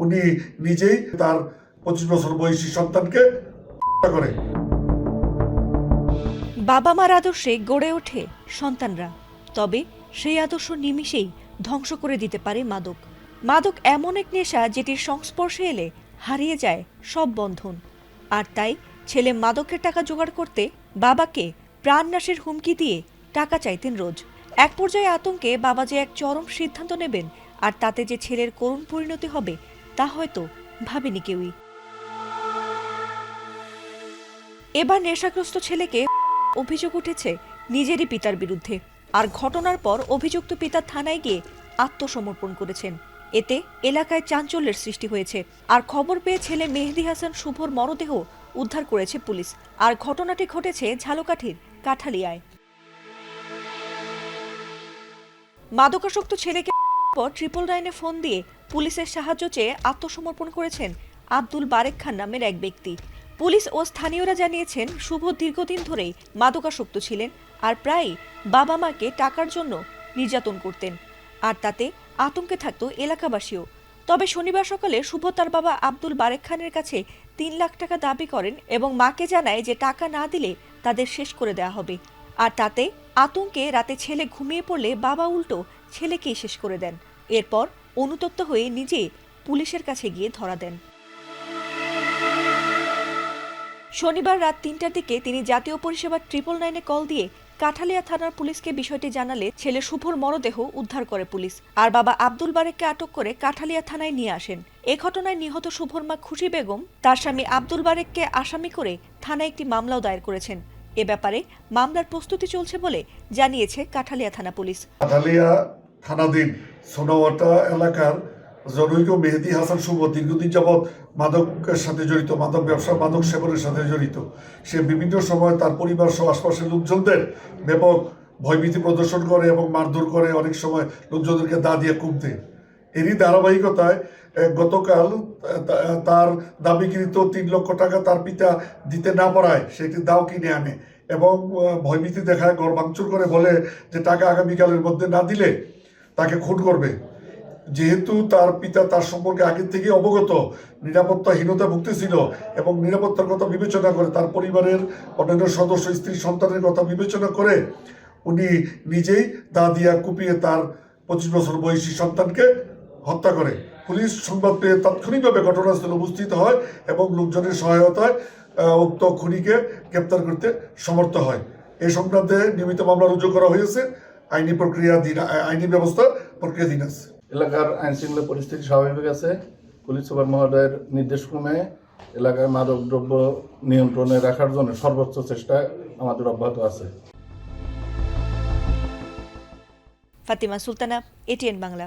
উনি নিজেই তার 25 বছর বয়সী সন্তানকে হত্যা করে। বাবা মার আদর্শে গড়ে ওঠে সন্তানরা, তবে সেই আদর্শ নিমিষেই ধ্বংস করে দিতে পারে মাদক। মাদক এমন এক নেশা যেটির সংস্পর্শে এলে হারিয়ে যায় সব বন্ধন। আর তাই ছেলে মাদকের টাকা জোগাড় করতে বাবাকে প্রাণনাশের হুমকি দিয়ে টাকা চাইতেন রোজ। এক পর্যায়ে আতঙ্কে বাবা যে এক চরম সিদ্ধান্ত নেবেন আর তাতে যে ছেলের করুণ পরিণতি হবে তা হয়তো ভাবেনি কেউই। এবার নেশাগ্রস্ত ছেলেকে অভিযোগ উঠেছে নিজেরই পিতার বিরুদ্ধে, আর ঘটনার পর অভিযুক্ত পিতা থানায় গিয়ে আত্মসমর্পণ করেছেন। এতে এলাকায় চাঞ্চল্যের সৃষ্টি হয়েছে। আর খবর পেয়ে ছেলে মেহেদী হাসান শুভর মরদেহ উদ্ধার করেছে পুলিশ। আর ঘটনাটি ঘটেছে ঝালকাঠির কাঠালিয়ায়। মাদকাসক্ত ছেলেকে পর 999-এ ফোন দিয়ে পুলিশের সাহায্য চেয়ে আত্মসমর্পণ করেছেন আব্দুল বারেক খান নামের এক ব্যক্তি। পুলিশ ও স্থানীয়রা জানিয়েছেন শুভ দীর্ঘদিন ধরেই মাদকাসক্ত ছিলেন আর প্রায়ই বাবা মাকে টাকার জন্য নির্যাতন করতেন, আর তাতে আতঙ্কে থাকত এলাকাবাসীও। তবে শনিবার সকালে শুভ তার বাবা আব্দুল বারেক খানের কাছে 3 লাখ টাকা দাবি করেন এবং মাকে জানায় যে টাকা না দিলে তাদের শেষ করে দেওয়া হবে। আর তাতে আতঙ্কে রাতে ছেলে ঘুমিয়ে পড়লে বাবা উল্টো ছেলেকেই শেষ করে দেন। এরপর অনুতপ্ত হয়ে নিজে পুলিশের কাছে গিয়ে ধরা দেন। শনিবার রাত 3টার দিকে তিনি জাতীয় পরিষেবা 999-এ কল দিয়ে কাঠালিয়া থানার পুলিশকে বিষয়টি জানালে ছেলে শুভর মরদেহ উদ্ধার করে পুলিশ। আর বাবা আব্দুল বারেককে আটক করে কাঠালিয়া থানায় নিয়ে আসেন। এ ঘটনায় নিহত শুভর মা খুশি বেগম তার স্বামী আব্দুল বারেককে আসামি করে থানায় একটি মামলাও দায়ের করেছেন। এ ব্যাপারে মামলার প্রস্তুতি চলছে বলে জানিয়েছে কাঠালিয়া থানা পুলিশ। কাঠালিয়া থানাধীন সোনাওয়াটা এলাকার জনৈক মেহেদী হাসান শুভ দীর্ঘদিন যাবৎ মাদকের সাথে জড়িত, মাদক ব্যবসা, মাদক সেবনের সাথে জড়িত। সে বিভিন্ন সময় তার পরিবার সহ আশপাশের লোকজনদের ব্যাপক ভয়ভীতি প্রদর্শন করে এবং মারধর করে, অনেক সময় লোকজনদেরকে দা দিয়ে কুপ দেয়। এরই ধারাবাহিকতায় গতকাল তার দাবিকৃত 3 লক্ষ টাকা তার পিতা দিতে না পারায় সে একটি দাও কিনে আনে এবং ভয়ভীতি দেখায়, ঘর ভাঙচুর করে, বলে যে টাকা আগামীকালের মধ্যে না দিলে তাকে খুন করবে। যেহেতু তার পিতা তার সম্পর্কে আগের থেকে অবগত, নিরাপত্তাহীনতা ভুগতেছিল এবং নিরাপত্তার কথা বিবেচনা করে, তার পরিবারের অন্যান্য সদস্য, স্ত্রী, সন্তানের কথা বিবেচনা করে উনি নিজেই দা দিয়া কুপিয়ে তার 25 বছর বয়সী সন্তানকে হত্যা করে। পুলিশ সংবাদ পেয়ে তাৎক্ষণিকভাবে ঘটনাস্থলে উপস্থিত হয় এবং লোকজনের সহায়তায় উক্ত খুনিকে গ্রেপ্তার করতে সমর্থ হয়। এই সংক্রান্তে নিয়মিত মামলা রুজু করা হয়েছে। আইনি ব্যবস্থা প্রক্রিয়াধীন আছে। এলাকার আইন শৃঙ্খলা পরিস্থিতি স্বাভাবিক আছে। পুলিশ সুপার মহোদয়ের নির্দেশক্রমে এলাকায় মাদক দ্রব্য নিয়ন্ত্রণে রাখার জন্য সর্বোচ্চ চেষ্টা আমাদের অব্যাহত আছে। ফাতিমা সুলতানা, এটিএন বাংলা।